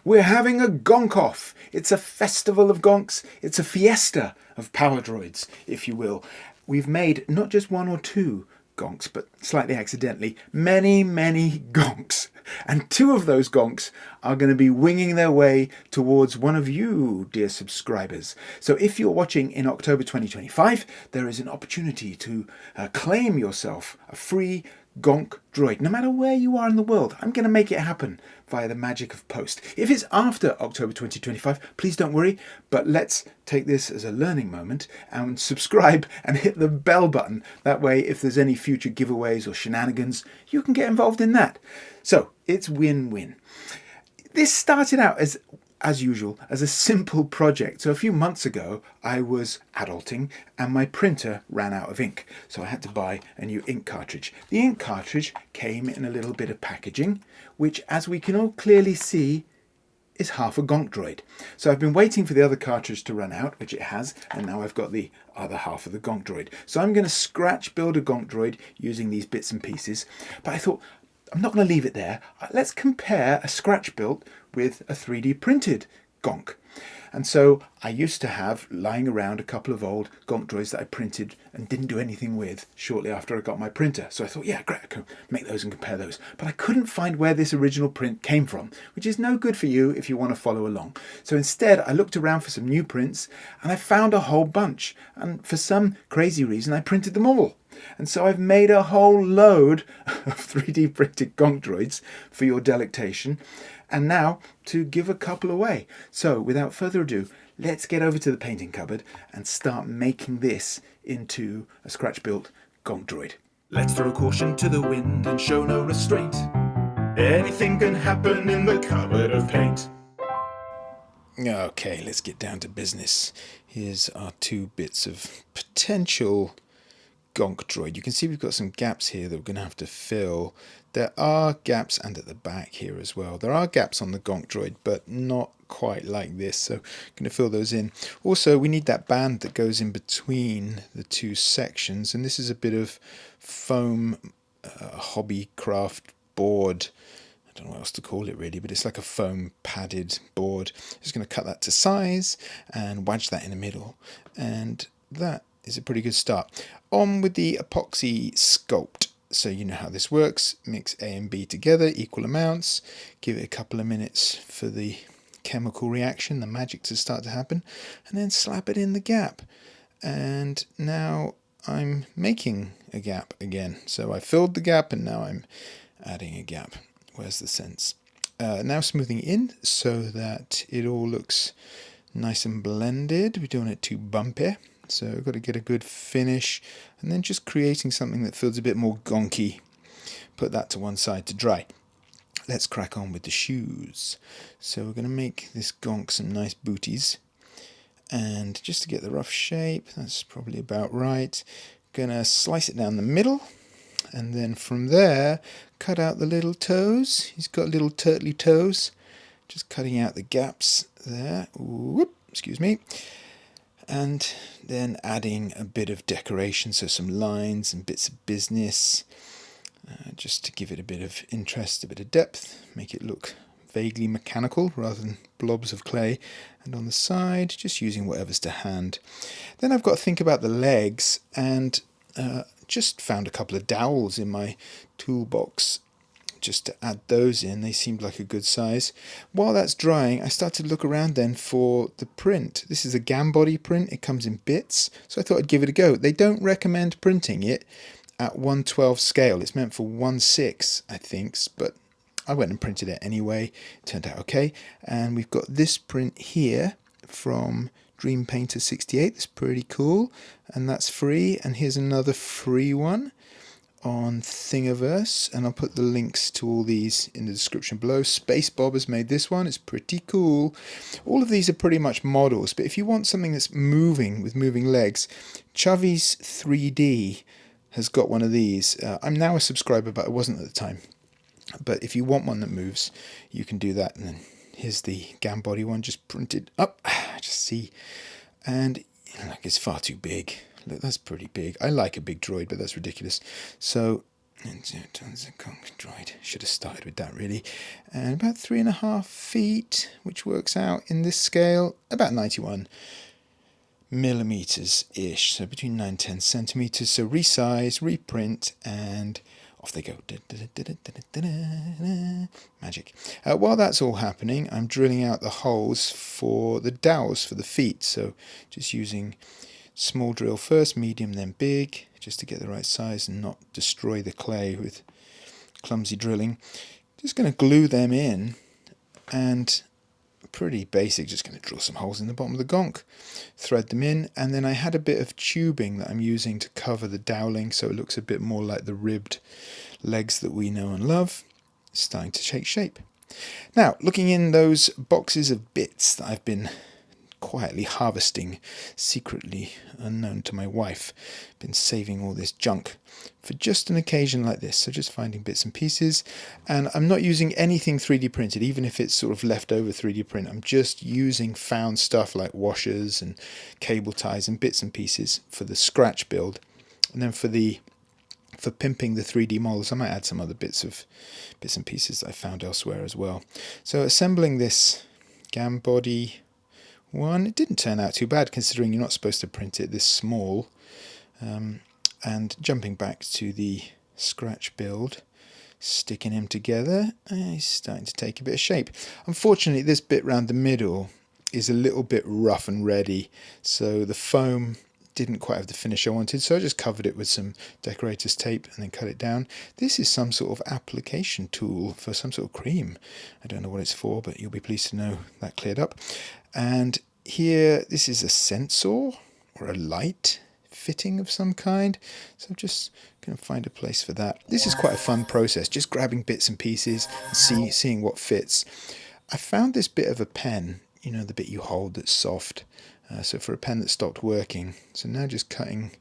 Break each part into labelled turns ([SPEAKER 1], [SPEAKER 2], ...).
[SPEAKER 1] We're having a Gonk off. It's a festival of gonks. It's a fiesta of power droids, if you will. We've made not just one or two gonks, but slightly accidentally, many, many gonks. And two of those gonks are going to be winging their way towards one of you, dear subscribers. So if you're watching in October 2025, there is an opportunity to claim yourself a free Gonk Droid. No matter where you are in the world, I'm going to make it happen via the magic of post. If it's after October 2025, please don't worry, but let's take this as a learning moment and subscribe and hit the bell button. That way, if there's any future giveaways or shenanigans, you can get involved in that. So it's win-win. This started out as usual, as a simple project. So a few months ago, I was adulting and my printer ran out of ink. So I had to buy a new ink cartridge. The ink cartridge came in a little bit of packaging, which, as we can all clearly see, is half a Gonk Droid. So I've been waiting for the other cartridge to run out, which it has, and now I've got the other half of the Gonk Droid. So I'm going to scratch build a Gonk Droid using these bits and pieces. But I thought, I'm not going to leave it there. Let's compare a scratch built with a 3D printed Gonk. And so I used to have lying around a couple of old Gonk Droids that I printed and didn't do anything with shortly after I got my printer. So I thought, yeah, great, I can make those and compare those. But I couldn't find where this original print came from, which is no good for you if you want to follow along. So instead, I looked around for some new prints and I found a whole bunch. And for some crazy reason, I printed them all. And so I've made a whole load of 3D printed Gonk Droids for your delectation, and now to give a couple away. So without further ado, let's get over to the painting cupboard and start making this into a scratch-built Gonk Droid. Let's throw caution to the wind and show no restraint. Anything can happen in the cupboard of paint. Okay, let's get down to business. Here's our two bits of potential Gonk Droid. You can see we've got some gaps here that we're going to have to fill. There are gaps, and at the back here as well. There are gaps on the Gonk Droid, but not quite like this, so I'm going to fill those in. Also, we need that band that goes in between the two sections, and this is a bit of foam hobby craft board. I don't know what else to call it really, but it's like a foam padded board. Just going to cut that to size and wedge that in the middle, and that is a pretty good start. On with the epoxy sculpt. So you know how this works. Mix A and B together, equal amounts. Give it a couple of minutes for the chemical reaction, the magic to start to happen, and then slap it in the gap. And now I'm making a gap again. So I filled the gap and now I'm adding a gap. Where's the sense? Now smoothing in so that it all looks nice and blended. We don't want it too bumpy. So I've got to get a good finish, and then just creating something that feels a bit more gonky. Put that to one side to dry. Let's crack on with the shoes. So we're going to make this Gonk some nice booties. And just to get the rough shape, that's probably about right. Going to slice it down the middle, and then from there, cut out the little toes. He's got little turtly toes. Just cutting out the gaps there. Whoop, excuse me. And then adding a bit of decoration, so some lines and bits of business, just to give it a bit of interest, a bit of depth, make it look vaguely mechanical rather than blobs of clay. And on the side, just using whatever's to hand. Then I've got to think about the legs, and just found a couple of dowels in my toolbox. Just to add those in, they seemed like a good size. While that's drying, I started to look around then for the print. This is a GAM body print, it comes in bits, so I thought I'd give it a go. They don't recommend printing it at 1/12 scale. It's meant for 1/6, I think, but I went and printed it anyway. It turned out okay. And we've got this print here from Dream Painter 68. That's pretty cool, and that's free. And here's another free one on Thingiverse, and I'll put the links to all these in the description below. Space Bob has made this one. It's pretty cool. All of these are pretty much models, but if you want something that's moving with moving legs, Chovy's 3D has got one of these. I'm now a subscriber, but I wasn't at the time. But if you want one that moves, you can do that. And then here's the GAM body one, just printed up. Just see, and like, it's far too big. Look, that's pretty big. I like a big droid, but that's ridiculous. So And 2 tons of Gonk Droid. Should have started with that really. And about 3.5 feet, which works out in this scale about 91 millimeters ish. So between 9 and 10 centimeters. So resize, reprint, and off they go. Magic. While that's all happening, I'm drilling out the holes for the dowels for the feet. So just using small drill first, medium, then big, just to get the right size and not destroy the clay with clumsy drilling. Just going to glue them in, and pretty basic, just going to drill some holes in the bottom of the gonk, thread them in, and then I had a bit of tubing that I'm using to cover the doweling so it looks a bit more like the ribbed legs that we know and love. It's starting to take shape. Now, looking in those boxes of bits that I've been quietly harvesting, secretly unknown to my wife, been saving all this junk for just an occasion like this. So just finding bits and pieces, and I'm not using anything 3D printed, even if it's sort of leftover 3D print. I'm just using found stuff like washers and cable ties and bits and pieces for the scratch build, and then for pimping the 3D models I might add some other bits and pieces that I found elsewhere as well. So assembling this gam body one, it didn't turn out too bad considering you're not supposed to print it this small. And jumping back to the scratch build, sticking him together, he's starting to take a bit of shape. Unfortunately, this bit round the middle is a little bit rough and ready, so the foam didn't quite have the finish I wanted, so I just covered it with some decorator's tape and then cut it down. This is some sort of application tool for some sort of cream. I don't know what it's for, but you'll be pleased to know that cleared up. And here, this is a sensor or a light fitting of some kind, so I'm just going to find a place for that. This is quite a fun process, just grabbing bits and pieces and seeing what fits. I found this bit of a pen, you know, the bit you hold that's soft, so for a pen that stopped working. So now just cutting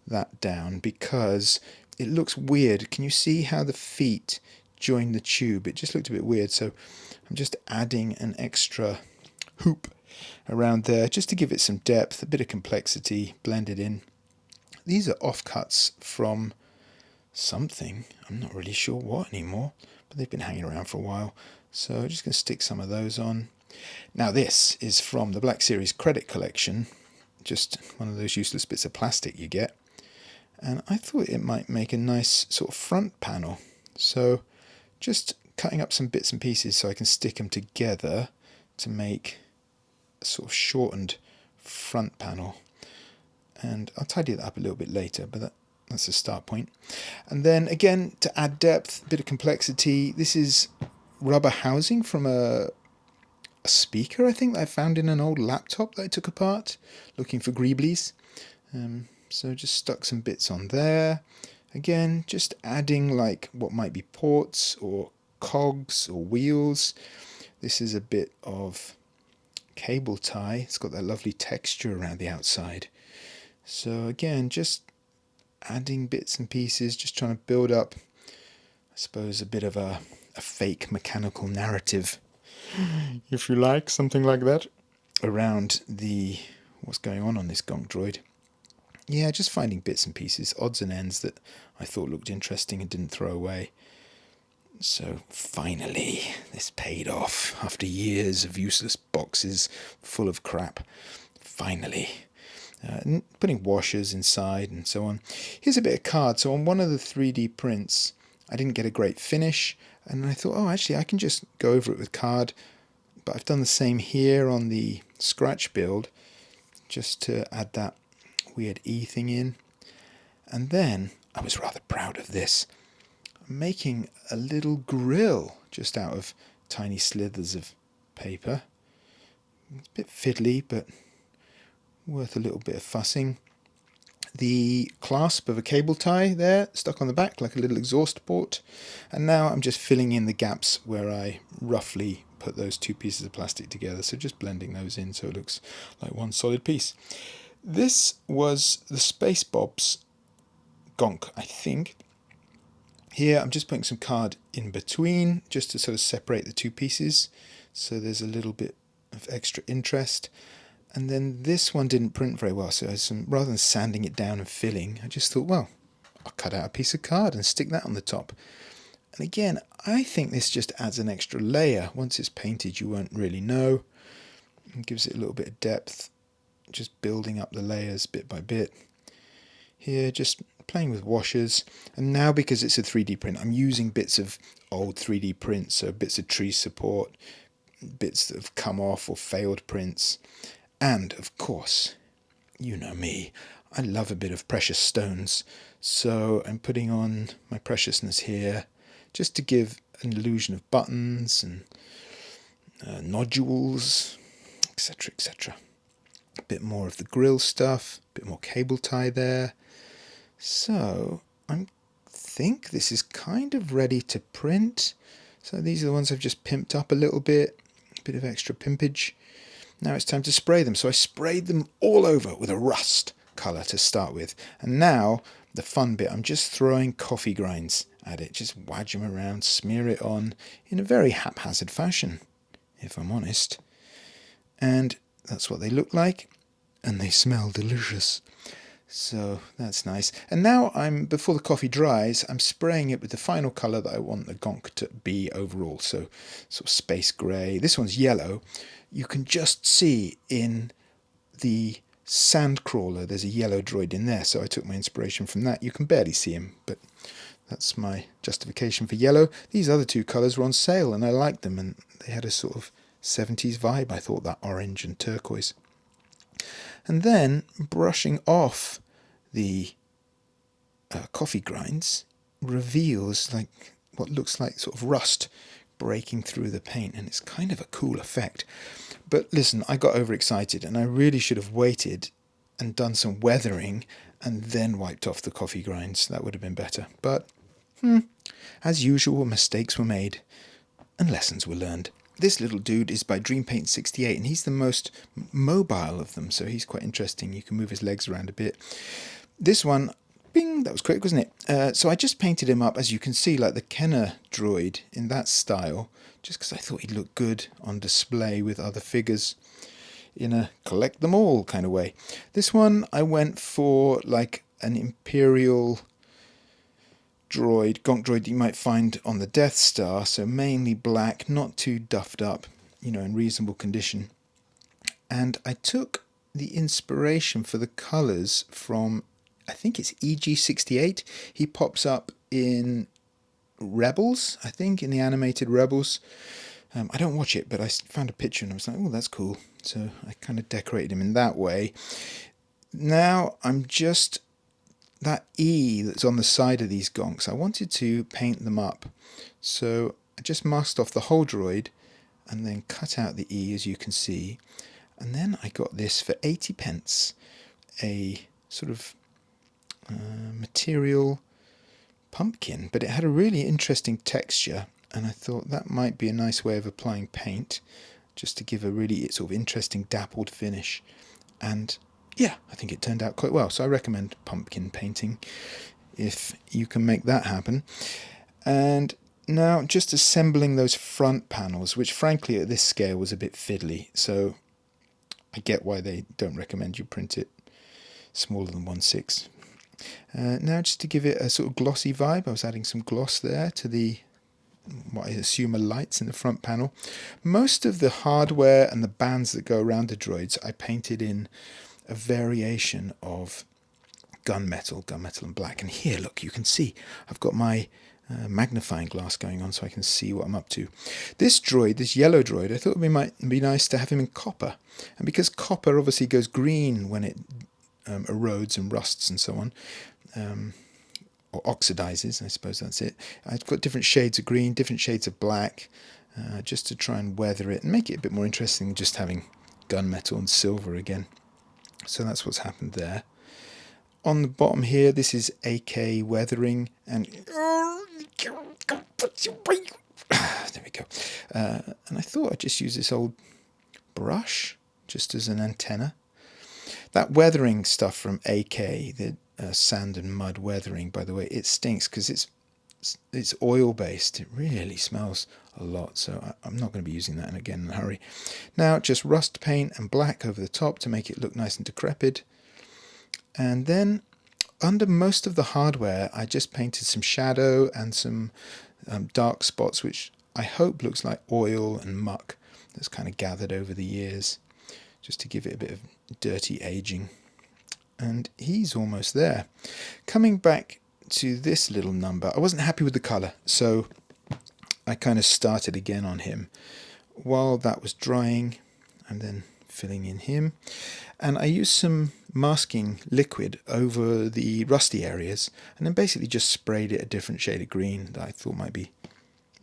[SPEAKER 1] that down because it looks weird. Can you see how the feet join the tube? It just looked a bit weird, so I'm just adding an extra hoop around there just to give it some depth, a bit of complexity, blend it in. These are offcuts from something, I'm not really sure what anymore, but they've been hanging around for a while, so I'm just going to stick some of those on. Now this is from the Black Series credit collection, just one of those useless bits of plastic you get, and I thought it might make a nice sort of front panel, so just cutting up some bits and pieces so I can stick them together to make a sort of shortened front panel. And I'll tidy that up a little bit later, but that's a start point. And then again, to add depth, a bit of complexity, this is rubber housing from a speaker, I think, that I found in an old laptop that I took apart, looking for greeblies. So just stuck some bits on there. Again, just adding like what might be ports or cogs or wheels. This is a bit of cable tie. It's got that lovely texture around the outside. So again, just adding bits and pieces, just trying to build up, I suppose, a bit of a fake mechanical narrative, if you like, something like that, around what's going on this Gonk Droid. Yeah, just finding bits and pieces, odds and ends that I thought looked interesting and didn't throw away. So finally, this paid off after years of useless boxes full of crap. Finally. Putting washers inside and so on. Here's a bit of card. So on one of the 3D prints, I didn't get a great finish, and I thought, oh, actually, I can just go over it with card. But I've done the same here on the scratch build, just to add that weird E thing in. And then, I was rather proud of this, I'm making a little grill just out of tiny slithers of paper. It's a bit fiddly, but worth a little bit of fussing. The clasp of a cable tie there, stuck on the back like a little exhaust port. And now I'm just filling in the gaps where I roughly put those two pieces of plastic together. So just blending those in so it looks like one solid piece. This was the Space Bob's Gonk, I think. Here I'm just putting some card in between just to sort of separate the two pieces. So there's a little bit of extra interest. And then this one didn't print very well, so rather than sanding it down and filling, I just thought, well, I'll cut out a piece of card and stick that on the top. And again, I think this just adds an extra layer. Once it's painted, you won't really know. It gives it a little bit of depth, just building up the layers bit by bit. Here, just playing with washers. And now, because it's a 3D print, I'm using bits of old 3D prints, so bits of tree support, bits that have come off or failed prints. And, of course, you know me, I love a bit of precious stones. So I'm putting on my preciousness here, just to give an illusion of buttons and nodules, etc, etc. A bit more of the grill stuff, a bit more cable tie there. So I think this is kind of ready to print. So these are the ones I've just pimped up a little bit, a bit of extra pimpage. Now it's time to spray them. So I sprayed them all over with a rust colour to start with. And now the fun bit, I'm just throwing coffee grinds at it. Just wadge them around, smear it on in a very haphazard fashion, if I'm honest. And that's what they look like. And they smell delicious. So that's nice. And now before the coffee dries, I'm spraying it with the final colour that I want the Gonk to be overall. So sort of space grey. This one's yellow. You can just see in the sandcrawler, there's a yellow droid in there. So I took my inspiration from that. You can barely see him, but that's my justification for yellow. These other two colours were on sale and I liked them. And they had a sort of 70s vibe. I thought that orange and turquoise. And then brushing off the coffee grinds reveals like what looks like sort of rust breaking through the paint, and it's kind of a cool effect. But listen, I got overexcited and I really should have waited and done some weathering and then wiped off the coffee grinds. That would have been better. But as usual, mistakes were made and lessons were learned. This little dude is by DreamPaint68, and he's the most mobile of them, so he's quite interesting. You can move his legs around a bit. This one, bing, that was quick, wasn't it? So I just painted him up, as you can see, like the Kenner droid in that style, just because I thought he'd look good on display with other figures in a collect them all kind of way. This one, I went for like an Imperial droid, Gonk droid you might find on the Death Star, so mainly black, not too duffed up, in reasonable condition. And I took the inspiration for the colours from, I think it's EG68. He pops up in Rebels, I think, in the animated Rebels. I don't watch it, but I found a picture and I was like, oh, that's cool. So I kind of decorated him in that way. Now I'm just... that E that's on the side of these gonks, I wanted to paint them up. So I just masked off the whole droid and then cut out the E, as you can see. And then I got this for 80 pence, a sort of material pumpkin, but it had a really interesting texture. And I thought that might be a nice way of applying paint, just to give a really sort of interesting dappled finish. And yeah, I think it turned out quite well. So I recommend pumpkin painting if you can make that happen. And now just assembling those front panels, which frankly at this scale was a bit fiddly. So I get why they don't recommend you print it smaller than 1/6. Now just to give it a sort of glossy vibe, I was adding some gloss there to the, what I assume are lights in the front panel. Most of the hardware and the bands that go around the droids I painted in a variation of gunmetal and black. And here, look, you can see I've got my magnifying glass going on so I can see what I'm up to. This droid, this yellow droid, I thought it might be nice to have him in copper. And because copper obviously goes green when it erodes and rusts and so on, or oxidizes, I suppose that's it. I've got different shades of green, different shades of black, just to try and weather it and make it a bit more interesting than just having gunmetal and silver again. So that's what's happened there. On the bottom here, this is AK weathering, and there we go. And I thought I'd just use this old brush just as an antenna. That weathering stuff from AK, the sand and mud weathering, by the way, it stinks because it's oil based. It really smells a lot, so I'm not going to be using that again in a hurry. Now just rust paint and black over the top to make it look nice and decrepit. And then under most of the hardware, I just painted some shadow and some dark spots, which I hope looks like oil and muck that's kind of gathered over the years, just to give it a bit of dirty aging. And he's almost there. Coming back to this little number, I wasn't happy with the colour, so I kind of started again on him. While that was drying, I'm then filling in him. And I used some masking liquid over the rusty areas, and then basically just sprayed it a different shade of green that I thought might be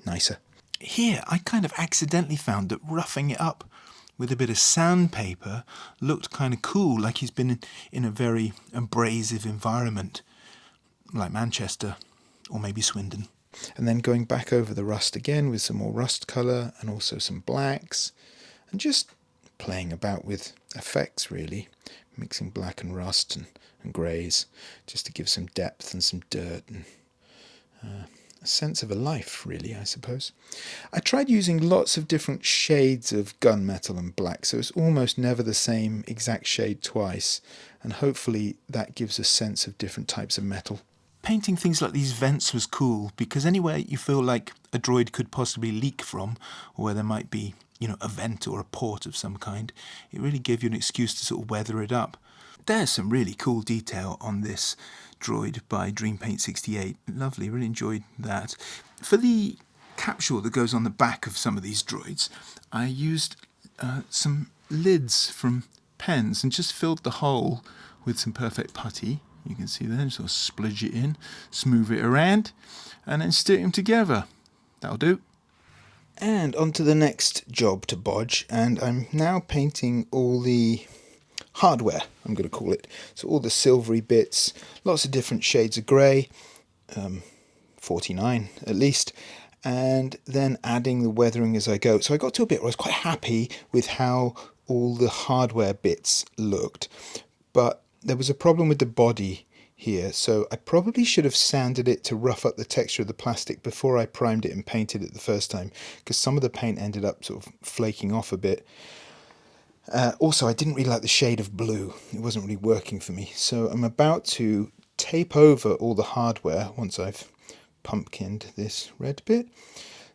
[SPEAKER 1] nicer. Here, I kind of accidentally found that roughing it up with a bit of sandpaper looked kind of cool, like he's been in a very abrasive environment, like Manchester or maybe Swindon. And then going back over the rust again with some more rust colour and also some blacks, and just playing about with effects really, mixing black and rust and greys, just to give some depth and some dirt and a sense of a life really, I suppose. I tried using lots of different shades of gunmetal and black, so it's almost never the same exact shade twice, and hopefully that gives a sense of different types of metal. Painting things like these vents was cool, because anywhere you feel like a droid could possibly leak from, or where there might be, a vent or a port of some kind, it really gave you an excuse to sort of weather it up. There's some really cool detail on this droid by DreamPaint68. Lovely, really enjoyed that. For the capsule that goes on the back of some of these droids, I used some lids from pens and just filled the hole with some perfect putty. You can see there, sort of splidge it in, smooth it around, and then stick them together. That'll do. And on to the next job to bodge, and I'm now painting all the hardware, I'm going to call it. So all the silvery bits, lots of different shades of grey, 49 at least, and then adding the weathering as I go. So I got to a bit where I was quite happy with how all the hardware bits looked, but there was a problem with the body here, so I probably should have sanded it to rough up the texture of the plastic before I primed it and painted it the first time, because some of the paint ended up sort of flaking off a bit. Also, I didn't really like the shade of blue. It wasn't really working for me, so I'm about to tape over all the hardware once I've pumpkined this red bit.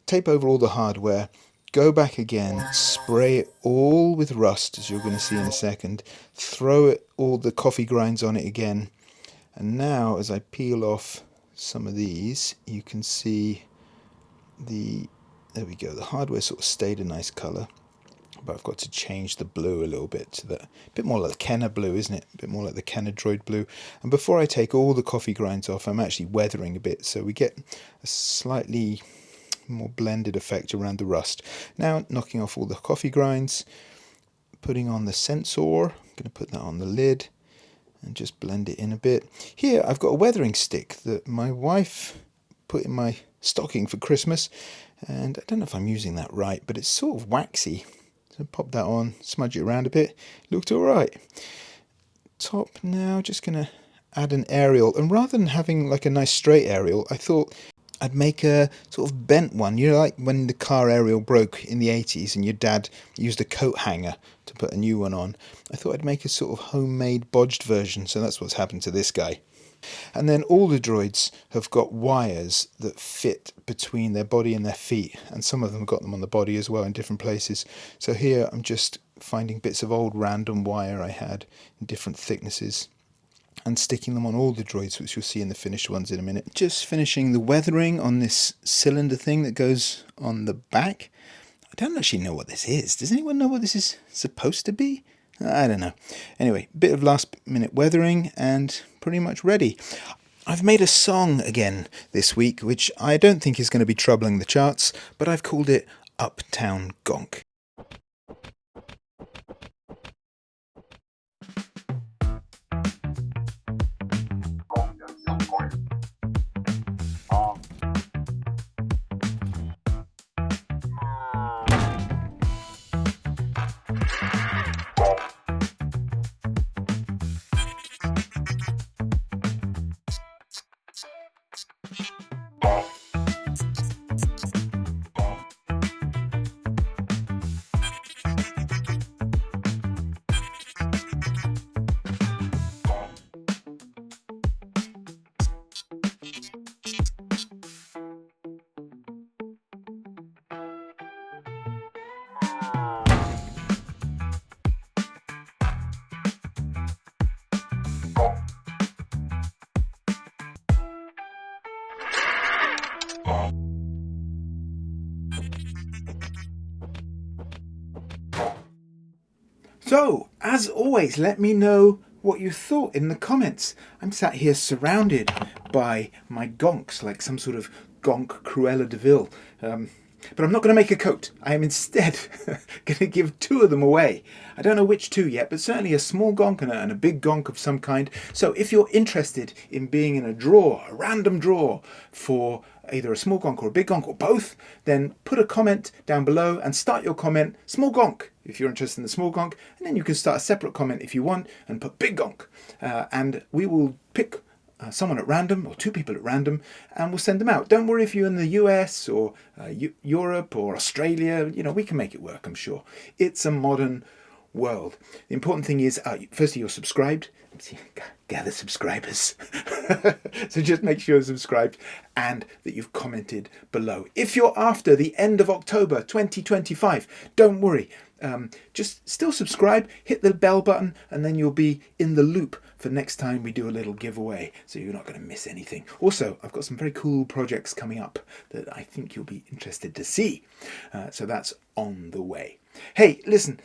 [SPEAKER 1] Tape over all the hardware, go back again, spray it all with rust, as you're going to see in a second, throw all the coffee grinds on it again, and now as I peel off some of these, you can see there we go, the hardware sort of stayed a nice colour, but I've got to change the blue a little bit to that, a bit more like the Kenner blue, isn't it? A bit more like the Kenner Droid blue. And before I take all the coffee grinds off, I'm actually weathering a bit, so we get a slightly more blended effect around the rust. Now knocking off all the coffee grinds, putting on the sensor, I'm going to put that on the lid and just blend it in a bit. Here I've got a weathering stick that my wife put in my stocking for Christmas, and I don't know if I'm using that right, but it's sort of waxy. So pop that on, smudge it around a bit, looked alright. Top now, just going to add an aerial, and rather than having like a nice straight aerial, I thought I'd make a sort of bent one, like when the car aerial broke in the 80s and your dad used a coat hanger to put a new one on. I thought I'd make a sort of homemade bodged version, so that's what's happened to this guy. And then all the droids have got wires that fit between their body and their feet, and some of them have got them on the body as well in different places. So here I'm just finding bits of old random wire I had in different thicknesses and sticking them on all the droids, which you'll see in the finished ones in a minute. Just finishing the weathering on this cylinder thing that goes on the back. I don't actually know what this is. Does anyone know what this is supposed to be? I don't know. Anyway, bit of last minute weathering and pretty much ready. I've made a song again this week, which I don't think is going to be troubling the charts, but I've called it Uptown Gonk. So, as always, let me know what you thought in the comments. I'm sat here surrounded by my gonks, like some sort of Gonk Cruella de Vil. But I'm not going to make a coat. I am instead going to give two of them away. I don't know which two yet, but certainly a small gonk and a big gonk of some kind. So if you're interested in being in a draw, a random draw for either a small gonk or a big gonk or both, then put a comment down below and start your comment small gonk if you're interested in the small gonk, and then you can start a separate comment if you want and put big gonk. And we will pick someone at random, or two people at random, and we'll send them out. Don't worry if you're in the US or Europe or Australia, we can make it work, I'm sure. It's a modern world. The important thing is, firstly, you're subscribed. Gather subscribers. So just make sure you're subscribed and that you've commented below. If you're after the end of October 2025, don't worry. Just still subscribe, hit the bell button, and then you'll be in the loop for next time we do a little giveaway, so you're not going to miss anything. Also, I've got some very cool projects coming up that I think you'll be interested to see. So that's on the way. Hey, listen,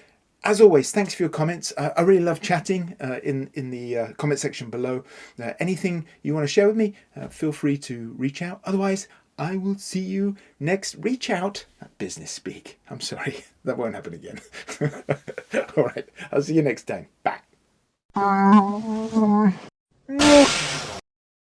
[SPEAKER 1] as always, thanks for your comments. I really love chatting in the comment section below. Anything you want to share with me, feel free to reach out. Otherwise, I will see you next. Reach out. Business speak. I'm sorry. That won't happen again. All right. I'll see you next time. Bye.